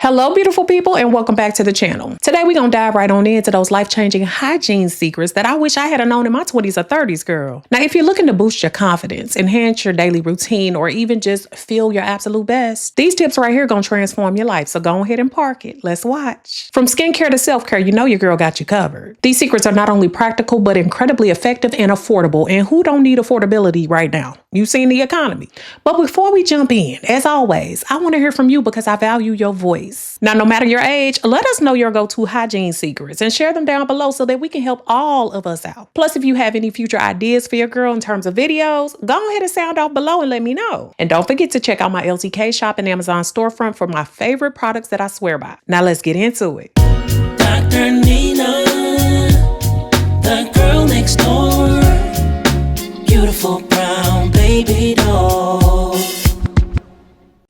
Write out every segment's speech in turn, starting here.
Hello, beautiful people, and welcome back to the channel. Today, we're gonna dive right on into those life-changing hygiene secrets that I wish I had known in my 20s or 30s, girl. Now, if you're looking to boost your confidence, enhance your daily routine, or even just feel your absolute best, these tips right here gonna transform your life. So go ahead and park it. Let's watch. From skincare to self-care, you know your girl got you covered. These secrets are not only practical, but incredibly effective and affordable. And who don't need affordability right now? You've seen the economy. But before we jump in, as always, I want to hear from you because I value your voice. Now, no matter your age, let us know your go-to hygiene secrets and share them down below so that we can help all of us out. Plus, if you have any future ideas for your girl in terms of videos, go ahead and sound off below and let me know. And don't forget to check out my LTK shop and Amazon storefront for my favorite products that I swear by. Now, let's get into it. Drnina, the girl next door, beautiful brown baby doll.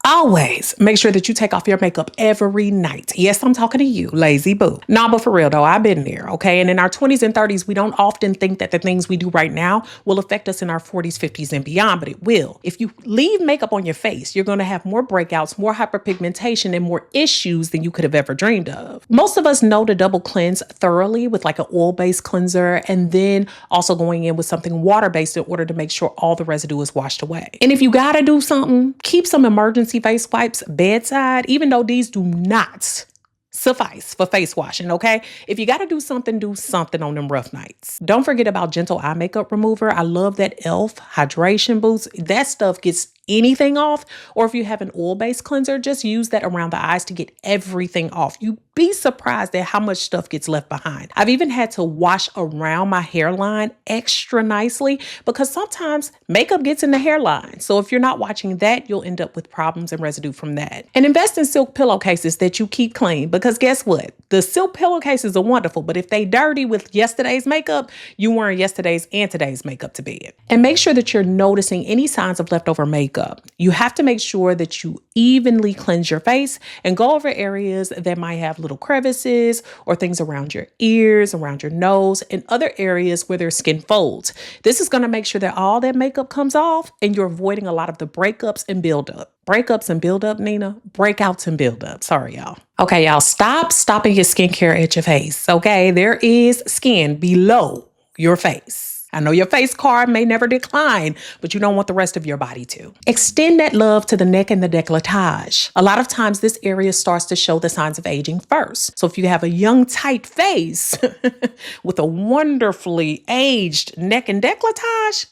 Always make sure that you take off your makeup every night. Yes, I'm talking to you, lazy boo. Nah, but for real though, I've been there, okay? And in our 20s and 30s, we don't often think that the things we do right now will affect us in our 40s, 50s, and beyond, but it will. If you leave makeup on your face, you're gonna have more breakouts, more hyperpigmentation, and more issues than you could have ever dreamed of. Most of us know to double cleanse thoroughly with like an oil-based cleanser, and then also going in with something water-based in order to make sure all the residue is washed away. And if you gotta do something, keep some emergency face wipes bedside, even though these do not suffice for face washing, okay? If you got to do something on them rough nights. Don't forget about gentle eye makeup remover. I love that e.l.f. hydration boost. That stuff gets anything off. Or if you have an oil-based cleanser, just use that around the eyes to get everything off. You'd be surprised at how much stuff gets left behind. I've even had to wash around my hairline extra nicely because sometimes makeup gets in the hairline. So if you're not watching that, you'll end up with problems and residue from that. And invest in silk pillowcases that you keep clean because guess what? The silk pillowcases are wonderful, but if they dirty with yesterday's makeup, you wearing yesterday's and today's makeup to bed. And make sure that you're noticing any signs of leftover makeup. You have to make sure that you evenly cleanse your face and go over areas that might have little crevices or things around your ears, around your nose, and other areas where there's skin folds. This is going to make sure that all that makeup comes off and you're avoiding a lot of the breakups and buildup. Breakups and buildup, Nina. Breakouts and buildup. Sorry, y'all. Okay, y'all, stop stopping your skincare at your face, okay? There is skin below your face. I know your face card may never decline, but you don't want the rest of your body to. Extend that love to the neck and the décolletage. A lot of times this area starts to show the signs of aging first. So if you have a young, tight face with a wonderfully aged neck and décolletage,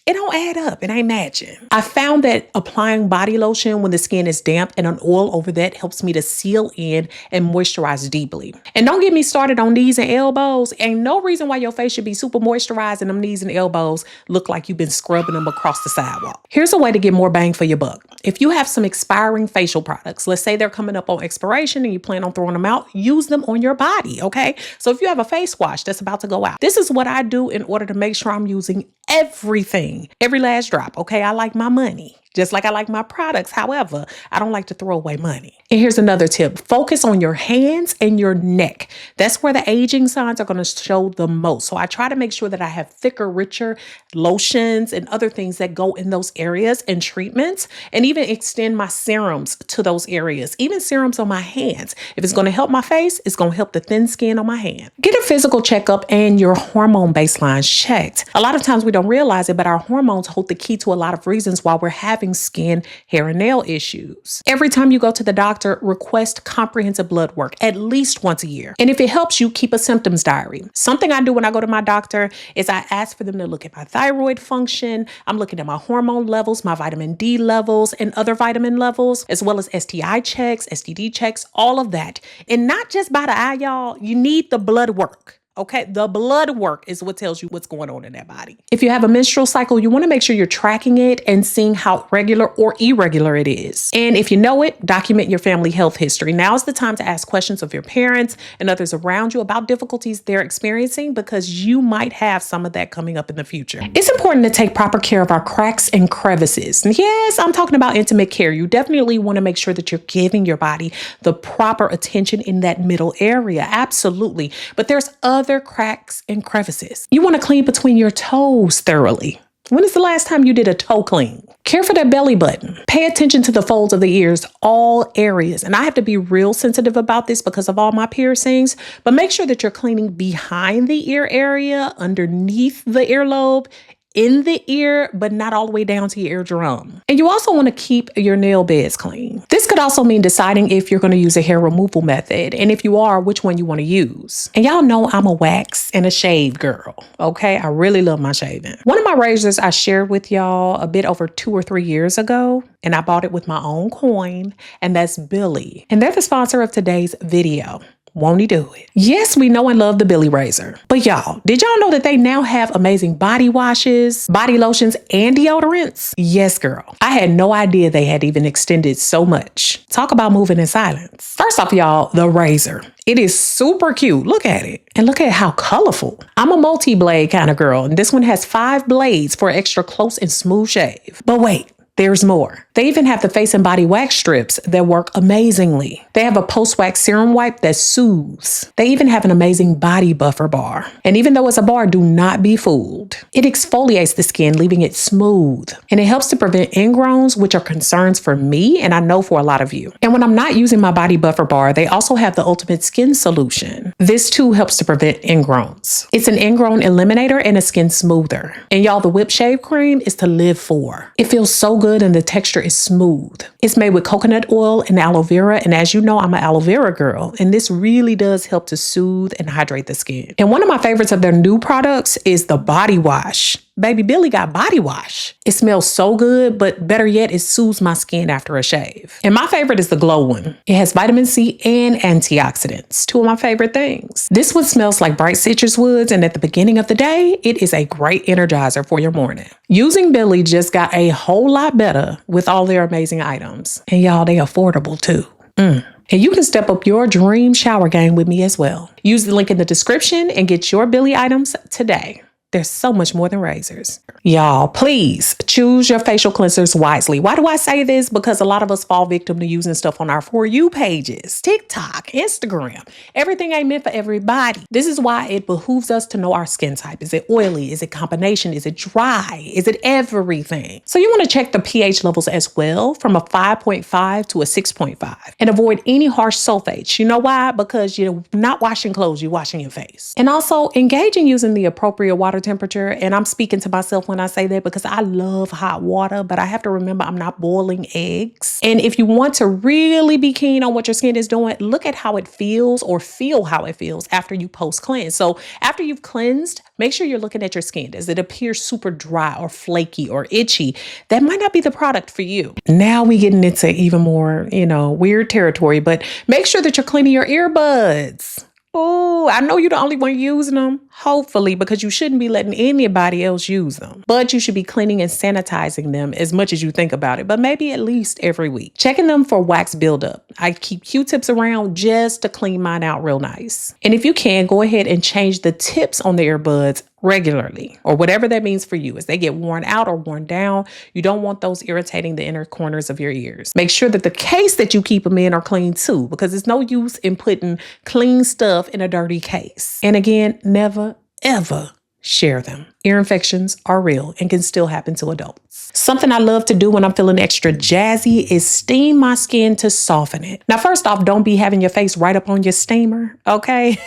it don't add up. It ain't matching. I found that applying body lotion when the skin is damp and an oil over that helps me to seal in and moisturize deeply. And don't get me started on knees and elbows. Ain't no reason why your face should be super moisturized and them knees and elbows look like you've been scrubbing them across the sidewalk. Here's a way to get more bang for your buck. If you have some expiring facial products, let's say they're coming up on expiration and you plan on throwing them out, use them on your body, okay? So if you have a face wash that's about to go out, this is what I do in order to make sure I'm using everything, every last drop, okay? I like my money, just like I like my products. However, I don't like to throw away money. And here's another tip. Focus on your hands and your neck. That's where the aging signs are going to show the most. So I try to make sure that I have thicker, richer lotions and other things that go in those areas and treatments, and even extend my serums to those areas, even serums on my hands. If it's going to help my face, it's going to help the thin skin on my hand. Get a physical checkup and your hormone baselines checked. A lot of times we don't realize it, but our hormones hold the key to a lot of reasons why we're having skin, hair, and nail issues. Every time you go to the doctor, request comprehensive blood work at least once a year. And if it helps you, keep a symptoms diary. Something I do when I go to my doctor is I ask for them to look at my thyroid function. I'm looking at my hormone levels, my vitamin D levels, and other vitamin levels, as well as STI checks, STD checks, all of that. And not just by the eye, y'all. You need the blood work. Okay, the blood work is what tells you what's going on in that body. If you have a menstrual cycle, you want to make sure you're tracking it and seeing how regular or irregular it is. And if you know it, document your family health history. Now is the time to ask questions of your parents and others around you about difficulties they're experiencing because you might have some of that coming up in the future. It's important to take proper care of our cracks and crevices. And yes, I'm talking about intimate care. You definitely want to make sure that you're giving your body the proper attention in that middle area. Absolutely. But there's other cracks and crevices. You want to clean between your toes thoroughly. When is the last time you did a toe clean? Care for that belly button. Pay attention to the folds of the ears, all areas. And I have to be real sensitive about this because of all my piercings, but make sure that you're cleaning behind the ear area, underneath the earlobe, in the ear, but not all the way down to your eardrum. And you also want to keep your nail beds clean. This could also mean deciding if you're going to use a hair removal method, and if you are, which one you want to use. And y'all know I'm a wax and a shave girl, okay? I really love my shaving. One of my razors I shared with y'all a bit over 2 or 3 years ago, and I bought it with my own coin, and that's Billy. And they're the sponsor of today's video. Won't he do it? Yes, we know and love the Billy razor. But y'all, did y'all know that they now have amazing body washes, body lotions, and deodorants? Yes, girl. I had no idea they had even extended so much. Talk about moving in silence. First off, y'all, the razor. It is super cute. Look at it. And look at how colorful. I'm a multi-blade kind of girl, and this one has 5 blades for extra close and smooth shave. But wait. There's more. They even have the face and body wax strips that work amazingly. They have a post-wax serum wipe that soothes. They even have an amazing body buffer bar. And even though it's a bar, do not be fooled. It exfoliates the skin, leaving it smooth. And it helps to prevent ingrowns, which are concerns for me, and I know for a lot of you. And when I'm not using my body buffer bar, they also have the ultimate skin solution. This too helps to prevent ingrowns. It's an ingrown eliminator and a skin smoother. And y'all, the whip shave cream is to live for. It feels so good and the texture is smooth. It's made with coconut oil and aloe vera, and as you know, I'm an aloe vera girl, and this really does help to soothe and hydrate the skin. And one of my favorites of their new products is the body wash. Baby Billy got body wash. It smells so good, but better yet, it soothes my skin after a shave. And my favorite is the glow one. It has vitamin C and antioxidants, 2 of my favorite things. This one smells like bright citrus woods, and at the beginning of the day, it is a great energizer for your morning. Using Billy just got a whole lot better with all their amazing items. And y'all, they affordable too. And you can step up your dream shower game with me as well. Use the link in the description and get your Billy items today. There's so much more than razors. Y'all, please choose your facial cleansers wisely. Why do I say this? Because a lot of us fall victim to using stuff on our For You pages, TikTok, Instagram. Everything ain't meant for everybody. This is why it behooves us to know our skin type. Is it oily? Is it combination? Is it dry? Is it everything? So you want to check the pH levels as well, from a 5.5 to a 6.5, and avoid any harsh sulfates. You know why? Because you're not washing clothes, you're washing your face. And also engage in using the appropriate water temperature. And I'm speaking to myself when I say that because I love hot water, but I have to remember I'm not boiling eggs. And if you want to really be keen on what your skin is doing, look at how it feels or feel how it feels after you post cleanse. So after you've cleansed, make sure you're looking at your skin. Does it appear super dry or flaky or itchy? That might not be the product for you. Now we getting into even more, weird territory, but make sure that you're cleaning your earbuds. Oh, I know you're the only one using them, hopefully, because you shouldn't be letting anybody else use them. But you should be cleaning and sanitizing them as much as you think about it, but maybe at least every week. Checking them for wax buildup. I keep Q-tips around just to clean mine out real nice. And if you can, go ahead and change the tips on the earbuds regularly, or whatever that means for you. As they get worn out or worn down, you don't want those irritating the inner corners of your ears. Make sure that the case that you keep them in are clean too, because it's no use in putting clean stuff in a dirty case. And again, never, ever share them. Ear infections are real and can still happen to adults. Something I love to do when I'm feeling extra jazzy is steam my skin to soften it. Now, first off, don't be having your face right up on your steamer, okay?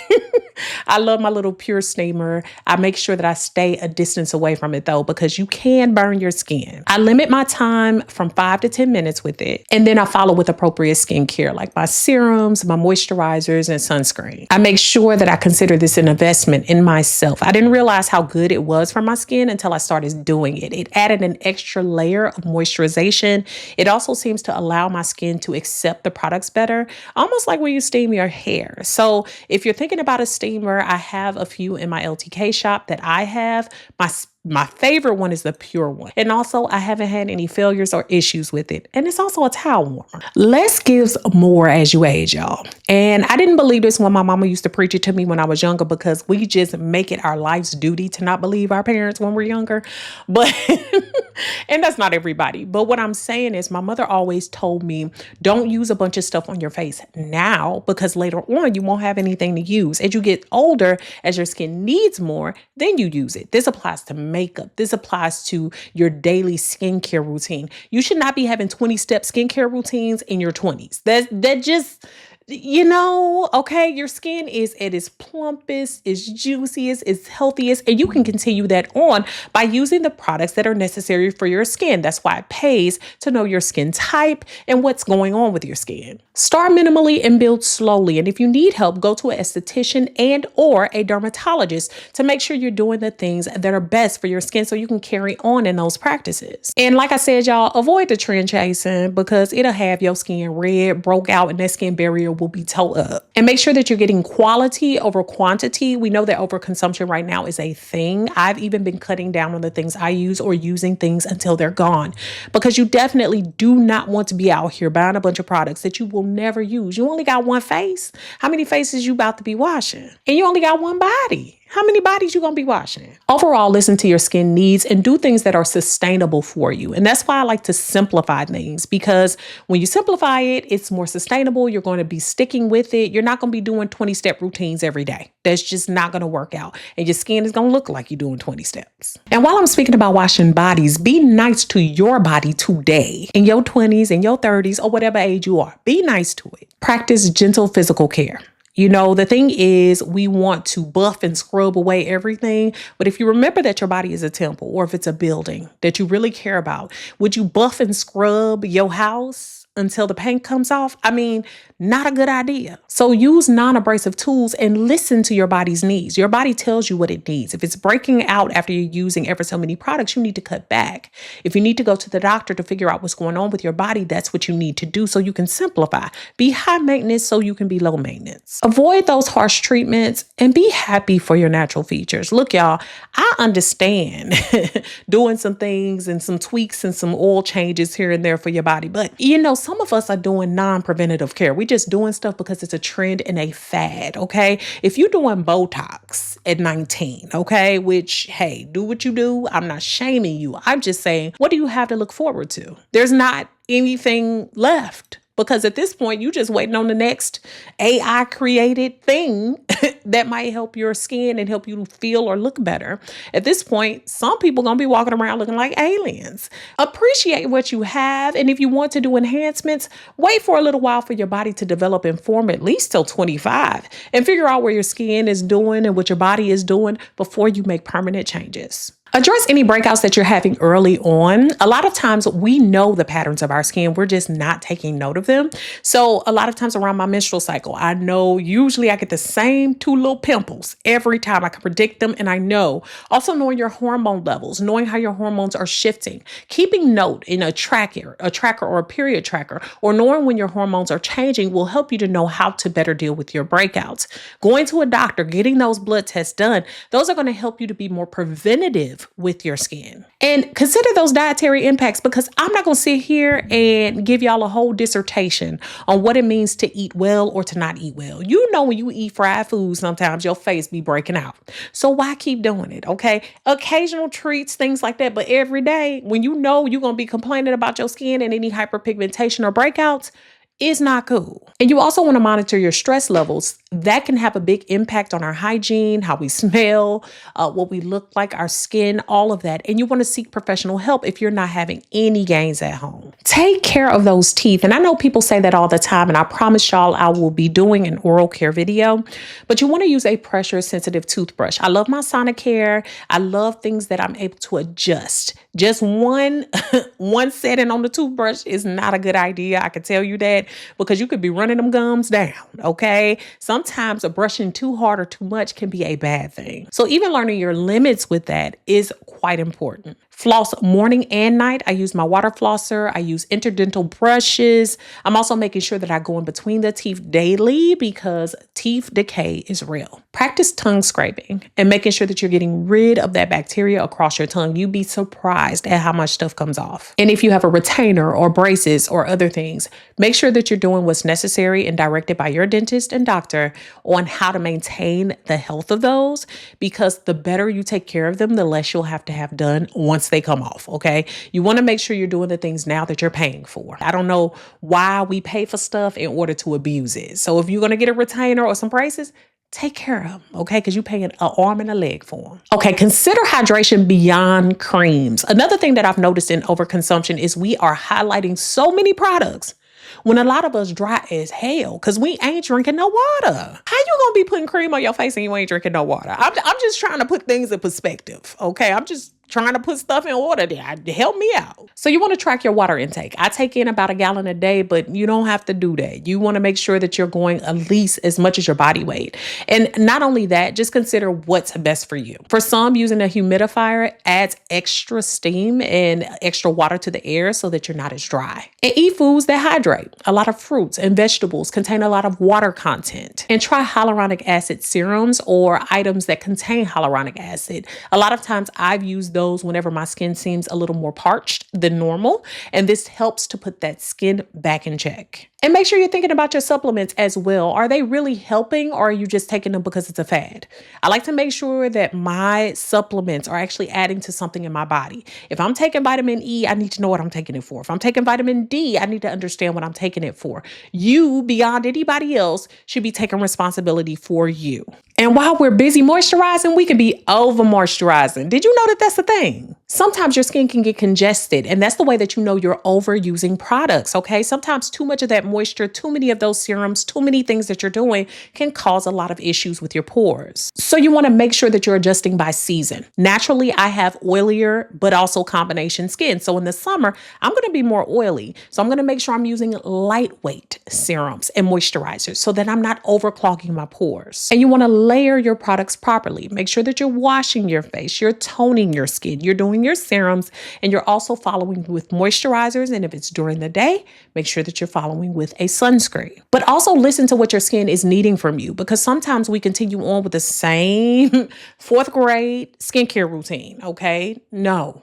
I love my little pure steamer. I make sure that I stay a distance away from it though, because you can burn your skin. I limit my time from 5 to 10 minutes with it. And then I follow with appropriate skincare, like my serums, my moisturizers, and sunscreen. I make sure that I consider this an investment in myself. I didn't realize how good it was for my skin until I started doing it. It added an extra layer of moisturization. It also seems to allow my skin to accept the products better, almost like when you steam your hair. So if you're thinking about a steamer, I have a few in my LTK shop that I have. My favorite one is the pure one. And also, I haven't had any failures or issues with it. And it's also a towel warmer. Less gives more as you age, y'all. And I didn't believe this when my mama used to preach it to me when I was younger, because we just make it our life's duty to not believe our parents when we're younger. But, and that's not everybody. But what I'm saying is my mother always told me, don't use a bunch of stuff on your face now, because later on you won't have anything to use. As you get older, as your skin needs more, then you use it. This applies to makeup. This applies to your daily skincare routine. You should not be having 20-step skincare routines in your 20s. That just, okay, your skin is at its plumpest, its juiciest, its healthiest, and you can continue that on by using the products that are necessary for your skin. That's why it pays to know your skin type and what's going on with your skin. Start minimally and build slowly. And if you need help, go to an esthetician and or a dermatologist to make sure you're doing the things that are best for your skin so you can carry on in those practices. And like I said, y'all, avoid the trend chasing because it'll have your skin red, broke out, and that skin barrier will be toe up. And make sure that you're getting quality over quantity. We know that overconsumption right now is a thing. I've even been cutting down on the things I use or using things until they're gone because you definitely do not want to be out here buying a bunch of products that you will never use. You only got one face. How many faces you about to be washing? And you only got one body. How many bodies you gonna be washing? Overall, listen to your skin needs and do things that are sustainable for you. And that's why I like to simplify things, because when you simplify it, it's more sustainable. You're going to be sticking with it. You're not going to be doing 20-step routines every day. That's just not going to work out. And your skin is going to look like you're doing 20 steps. And while I'm speaking about washing bodies, be nice to your body today. In your 20s, in your 30s, or whatever age you are, be nice to it. Practice gentle physical care. The thing is, we want to buff and scrub away everything. But if you remember that your body is a temple, or if it's a building that you really care about, would you buff and scrub your house until the paint comes off? Not a good idea. So use non-abrasive tools and listen to your body's needs. Your body tells you what it needs. If it's breaking out after you're using ever so many products, you need to cut back. If you need to go to the doctor to figure out what's going on with your body, that's what you need to do so you can simplify. Be high maintenance so you can be low maintenance. Avoid those harsh treatments and be happy for your natural features. Look, y'all, I understand doing some things and some tweaks and some oil changes here and there for your body. But, some of us are doing non-preventative care. We just doing stuff because it's a trend and a fad, okay? If you're doing Botox at 19, okay, which, hey, do what you do. I'm not shaming you. I'm just saying, what do you have to look forward to? There's not anything left. Because at this point, you're just waiting on the next AI created thing that might help your skin and help you feel or look better. At this point, some people going to be walking around looking like aliens. Appreciate what you have. And if you want to do enhancements, wait for a little while for your body to develop and form, at least till 25, and figure out where your skin is doing and what your body is doing before you make permanent changes. Address any breakouts that you're having early on. A lot of times we know the patterns of our skin. We're just not taking note of them. So a lot of times around my menstrual cycle, I know usually I get the same 2 little pimples every time. I can predict them, and I know. Also knowing your hormone levels, knowing how your hormones are shifting, keeping note in a tracker or a period tracker, or knowing when your hormones are changing will help you to know how to better deal with your breakouts. Going to a doctor, getting those blood tests done, those are going to help you to be more preventative with your skin. And consider those dietary impacts, because I'm not going to sit here and give y'all a whole dissertation on what it means to eat well or to not eat well. When you eat fried food, sometimes your face be breaking out. So why keep doing it? Okay. Occasional treats, things like that. But every day when you're going to be complaining about your skin and any hyperpigmentation or breakouts, is not cool. And you also want to monitor your stress levels. That can have a big impact on our hygiene, how we smell, what we look like, our skin, all of that. And you want to seek professional help if you're not having any gains at home. Take care of those teeth. And I know people say that all the time, and I promise y'all I will be doing an oral care video, but you want to use a pressure sensitive toothbrush. I love my Sonicare. I love things that I'm able to adjust. Just one setting on the toothbrush is not a good idea. I can tell you that, because you could be running them gums down, okay? Sometimes brushing too hard or too much can be a bad thing. So even learning your limits with that is quite important. Floss morning and night. I use my water flosser. I use interdental brushes. I'm also making sure that I go in between the teeth daily because teeth decay is real. Practice tongue scraping and making sure that you're getting rid of that bacteria across your tongue. You'd be surprised at how much stuff comes off. And if you have a retainer or braces or other things, make sure that you're doing what's necessary and directed by your dentist and doctor on how to maintain the health of those, because the better you take care of them, the less you'll have to have done once they come off, okay? You want to make sure you're doing the things now that you're paying for. I don't know why we pay for stuff in order to abuse it. So if you're going to get a retainer or some braces, take care of them, okay? Because you're paying an arm and a leg for them. Okay, consider hydration beyond creams. Another thing that I've noticed in overconsumption is we are highlighting so many products when a lot of us dry as hell because we ain't drinking no water. How you gonna be putting cream on your face and you ain't drinking no water? I'm just trying to put things in perspective, okay? I'm just trying to put stuff in order there. Help me out. So you want to track your water intake. I take in about 1 gallon a day, but you don't have to do that. You want to make sure that you're going at least as much as your body weight. And not only that, just consider what's best for you. For some, using a humidifier adds extra steam and extra water to the air so that you're not as dry. And eat foods that hydrate. A lot of fruits and vegetables contain a lot of water content. And try hyaluronic acid serums or items that contain hyaluronic acid. A lot of times I've used those whenever my skin seems a little more parched than normal. And this helps to put that skin back in check. And make sure you're thinking about your supplements as well. Are they really helping or are you just taking them because it's a fad? I like to make sure that my supplements are actually adding to something in my body. If I'm taking vitamin E, I need to know what I'm taking it for. If I'm taking vitamin D, I need to understand what I'm taking it for. You, beyond anybody else, should be taking responsibility for you. And while we're busy moisturizing, we can be over moisturizing. Did you know that that's a thing? Sometimes your skin can get congested, and that's the way that you know you're overusing products, okay? Sometimes too much of that moisture, too many of those serums, too many things that you're doing can cause a lot of issues with your pores. So you want to make sure that you're adjusting by season. Naturally, I have oilier, but also combination skin. So in the summer, I'm going to be more oily. So I'm going to make sure I'm using lightweight serums and moisturizers so that I'm not overclogging my pores. And you want to layer your products properly. Make sure that you're washing your face, you're toning your skin, you're doing your serums, and you're also following with moisturizers. And if it's during the day, make sure that you're following with a sunscreen. But also listen to what your skin is needing from you, because sometimes we continue on with the same fourth grade skincare routine, okay? No.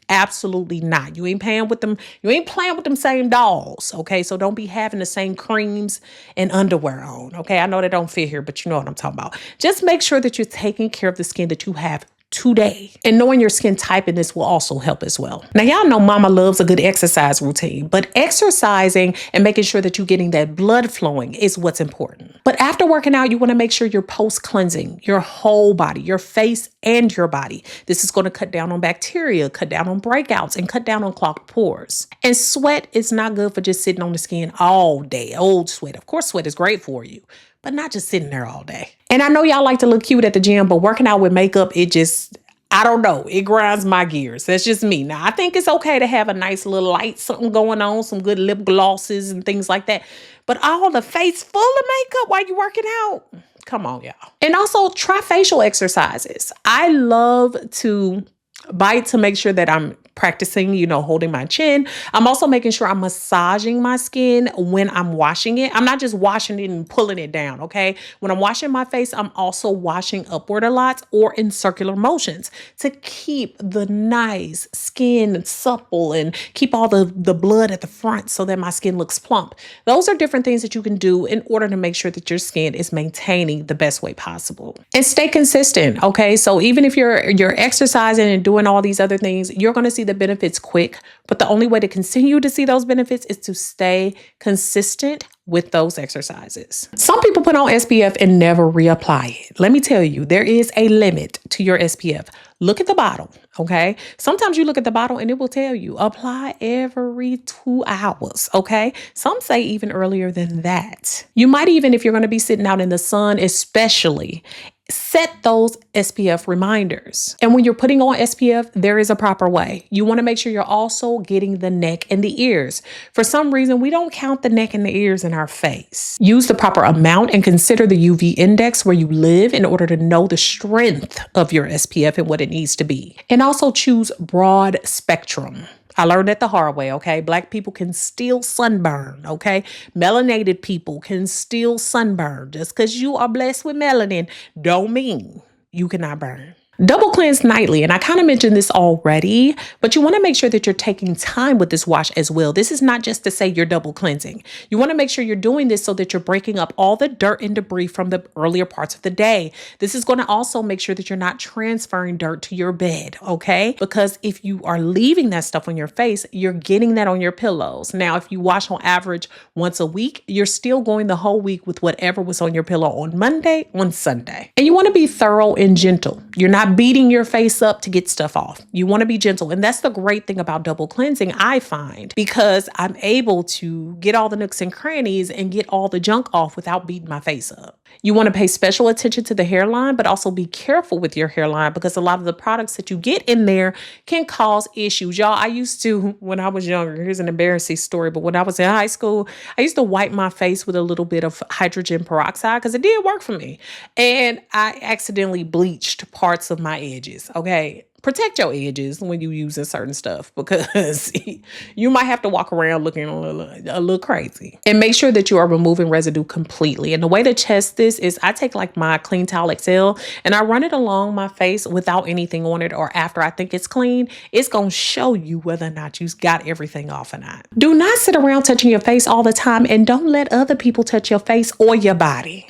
Absolutely not. You ain't playing with them. You ain't playing with them same dolls. Okay. So don't be having the same creams and underwear on. Okay. I know they don't fit here, but you know what I'm talking about. Just make sure that you're taking care of the skin that you have today. And knowing your skin type in this will also help as well. Now, y'all know mama loves a good exercise routine, but exercising and making sure that you're getting that blood flowing is what's important. But after working out, you want to make sure you're post-cleansing your whole body, your face and your body. This is going to cut down on bacteria, cut down on breakouts, and cut down on clogged pores. And sweat is not good for just sitting on the skin all day. Old sweat. Of course, sweat is great for you, but not just sitting there all day. And I know y'all like to look cute at the gym, but working out with makeup, it just, I don't know, it grinds my gears. That's just me. Now, I think it's okay to have a nice little light something going on, some good lip glosses and things like that. But all the face full of makeup while you're working out, come on, y'all. And also try facial exercises. I love to bite to make sure that I'm practicing, holding my chin. I'm also making sure I'm massaging my skin when I'm washing it. I'm not just washing it and pulling it down, okay? When I'm washing my face, I'm also washing upward a lot or in circular motions to keep the nice skin supple and keep all the blood at the front so that my skin looks plump. Those are different things that you can do in order to make sure that your skin is maintaining the best way possible. And stay consistent, okay? So even if you're exercising and doing all these other things, you're going to see the benefits quick, but the only way to continue to see those benefits is to stay consistent with those exercises. Some people put on SPF and never reapply it. Let me tell you, there is a limit to your SPF. Look at the bottle, okay? Sometimes you look at the bottle and it will tell you apply every 2 hours, okay? Some say even earlier than that. You might even, if you're going to be sitting out in the sun, especially, set those SPF reminders. And when you're putting on SPF, there is a proper way. You want to make sure you're also getting the neck and the ears. For some reason, we don't count the neck and the ears in our face. Use the proper amount and consider the UV index where you live in order to know the strength of your SPF and what it needs to be. And also choose broad spectrum. I learned that the hard way, okay? Black people can still sunburn, okay? Melanated people can still sunburn. Just because you are blessed with melanin don't mean you cannot burn. Double cleanse nightly, and I kind of mentioned this already, but you want to make sure that you're taking time with this wash as well. This is not just to say you're double cleansing. You want to make sure you're doing this so that you're breaking up all the dirt and debris from the earlier parts of the day. This is going to also make sure that you're not transferring dirt to your bed, okay? Because if you are leaving that stuff on your face, you're getting that on your pillows. Now, if you wash on average once a week, you're still going the whole week with whatever was on your pillow on Monday, on Sunday. And you want to be thorough and gentle. You're not beating your face up to get stuff off. You want to be gentle. And that's the great thing about double cleansing, I find, because I'm able to get all the nooks and crannies and get all the junk off without beating my face up. You want to pay special attention to the hairline, but also be careful with your hairline because a lot of the products that you get in there can cause issues. Y'all, I used to, when I was younger, here's an embarrassing story, but when I was in high school, I used to wipe my face with a little bit of hydrogen peroxide because it did work for me. And I accidentally bleached parts of my edges, okay? Protect your edges when you're using certain stuff because you might have to walk around looking a little crazy. And make sure that you are removing residue completely. And the way to test this is I take like my Clean Towel XL and I run it along my face without anything on it, or after I think it's clean, it's going to show you whether or not you've got everything off or not. Do not sit around touching your face all the time, and don't let other people touch your face or your body.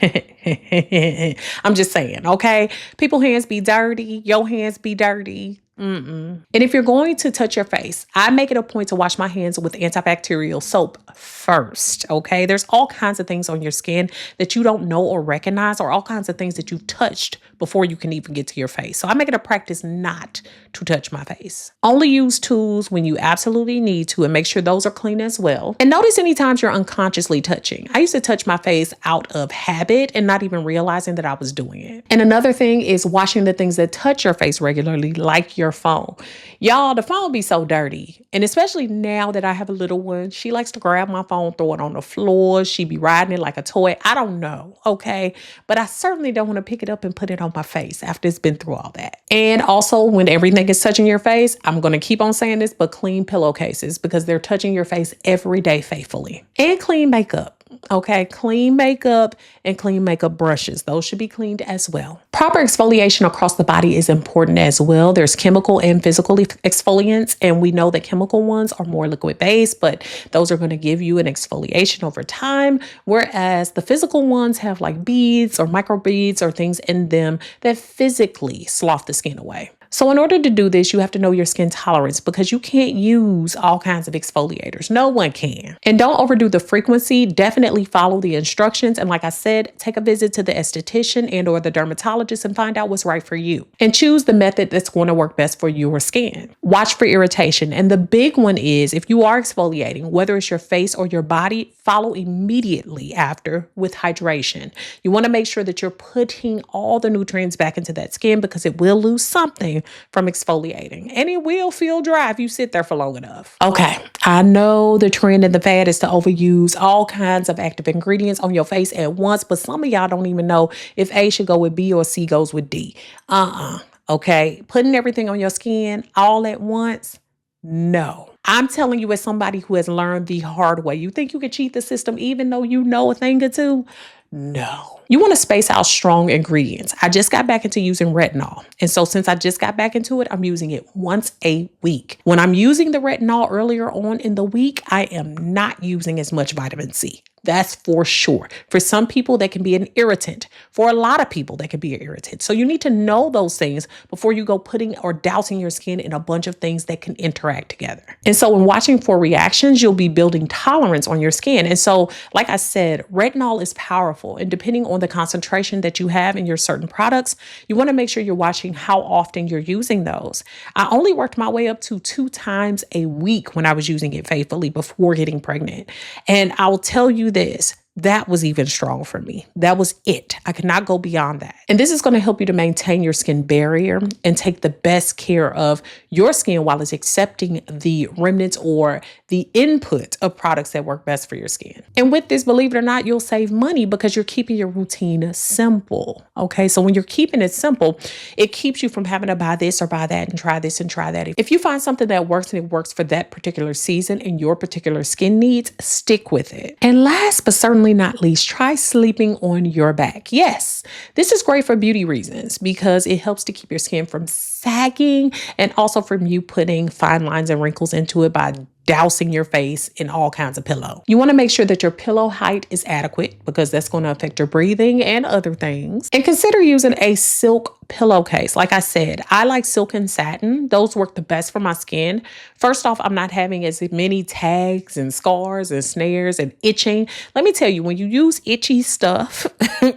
I'm just saying, okay? People's hands be dirty, your hands be dirty. And if you're going to touch your face, I make it a point to wash my hands with antibacterial soap first, okay? There's all kinds of things on your skin that you don't know or recognize, or all kinds of things that you've touched before you can even get to your face. So I make it a practice not to touch my face. Only use tools when you absolutely need to, and make sure those are clean as well. And notice any times you're unconsciously touching. I used to touch my face out of habit and not even realizing that I was doing it. And another thing is washing the things that touch your face regularly, like your phone. Y'all, the phone be so dirty. And especially now that I have a little one, she likes to grab my phone, throw it on the floor. She be riding it like a toy. I don't know, okay? But I certainly don't want to pick it up and put it on my face after it's been through all that. And also, when everything is touching your face, I'm going to keep on saying this, but clean pillowcases because they're touching your face every day faithfully. And clean makeup. Okay, clean makeup and clean makeup brushes. Those should be cleaned as well. Proper exfoliation across the body is important as well. There's chemical and physical exfoliants, and we know that chemical ones are more liquid based, but those are going to give you an exfoliation over time, whereas the physical ones have like beads or micro beads or things in them that physically slough the skin away. So in order to do this, you have to know your skin tolerance because you can't use all kinds of exfoliators. No one can. And don't overdo the frequency. Definitely follow the instructions. And like I said, take a visit to the esthetician and or the dermatologist and find out what's right for you. And choose the method that's going to work best for your skin. Watch for irritation. And the big one is if you are exfoliating, whether it's your face or your body, follow immediately after with hydration. You want to make sure that you're putting all the nutrients back into that skin because it will lose something from exfoliating, and it will feel dry if you sit there for long enough. Okay, I know the trend and the fad is to overuse all kinds of active ingredients on your face at once, but some of y'all don't even know if A should go with B or C goes with D. Okay, putting everything on your skin all at once, no. I'm telling you as somebody who has learned the hard way. You think you can cheat the system even though you know a thing or two? No. You want to space out strong ingredients. I just got back into using retinol. And so since I just got back into it, I'm using it once a week. When I'm using the retinol earlier on in the week, I am not using as much vitamin C. That's for sure. For some people, that can be an irritant. For a lot of people, that can be an irritant. So you need to know those things before you go putting or dousing your skin in a bunch of things that can interact together. And so when watching for reactions, you'll be building tolerance on your skin. And so, like I said, retinol is powerful. And depending on the concentration that you have in your certain products, you want to make sure you're watching how often you're using those. I only worked my way up to 2 times a week when I was using it faithfully before getting pregnant. And I'll tell you this, that was even strong for me. That was it. I could not go beyond that. And this is going to help you to maintain your skin barrier and take the best care of your skin while it's accepting the remnants or the input of products that work best for your skin. And with this, believe it or not, you'll save money because you're keeping your routine simple. Okay. So when you're keeping it simple, it keeps you from having to buy this or buy that and try this and try that. If you find something that works and it works for that particular season and your particular skin needs, stick with it. And last but certainly certainly not least, try sleeping on your back. Yes, this is great for beauty reasons because it helps to keep your skin from sagging and also from you putting fine lines and wrinkles into it by dousing your face in all kinds of pillow. You want to make sure that your pillow height is adequate because that's going to affect your breathing and other things. And consider using a silk pillowcase. Like I said, I like silk and satin. Those work the best for my skin. First off, I'm not having as many tags and scars and snares and itching. Let me tell you, when you use itchy stuff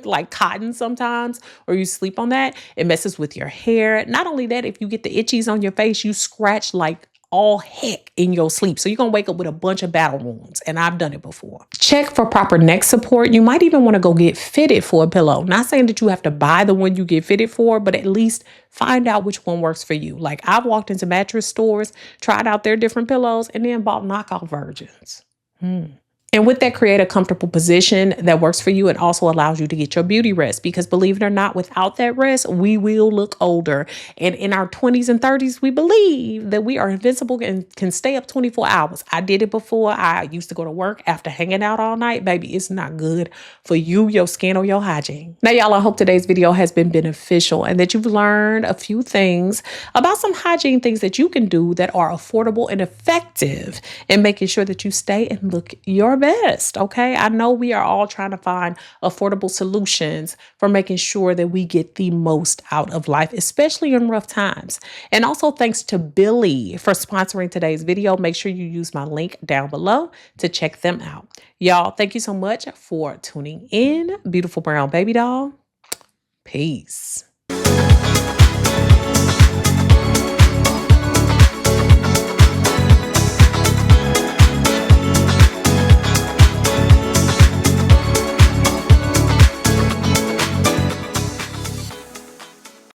like cotton sometimes, or you sleep on that, it messes with your hair. Not only that, if you get the itchies on your face, you scratch like all heck in your sleep. So you're going to wake up with a bunch of battle wounds. And I've done it before. Check for proper neck support. You might even want to go get fitted for a pillow. Not saying that you have to buy the one you get fitted for, but at least find out which one works for you. Like I've walked into mattress stores, tried out their different pillows, and then bought knockoff versions. And with that, create a comfortable position that works for you. It also allows you to get your beauty rest because believe it or not, without that rest, we will look older. And in our 20s and 30s, we believe that we are invincible and can stay up 24 hours. I did it before. I used to go to work after hanging out all night. Baby, it's not good for you, your skin, or your hygiene. Now, y'all, I hope today's video has been beneficial and that you've learned a few things about some hygiene things that you can do that are affordable and effective in making sure that you stay and look your best. Okay. I know we are all trying to find affordable solutions for making sure that we get the most out of life, especially in rough times. And also thanks to Billy for sponsoring today's video. Make sure you use my link down below to check them out. Y'all, thank you so much for tuning in. Beautiful Brown Baby Doll. Peace.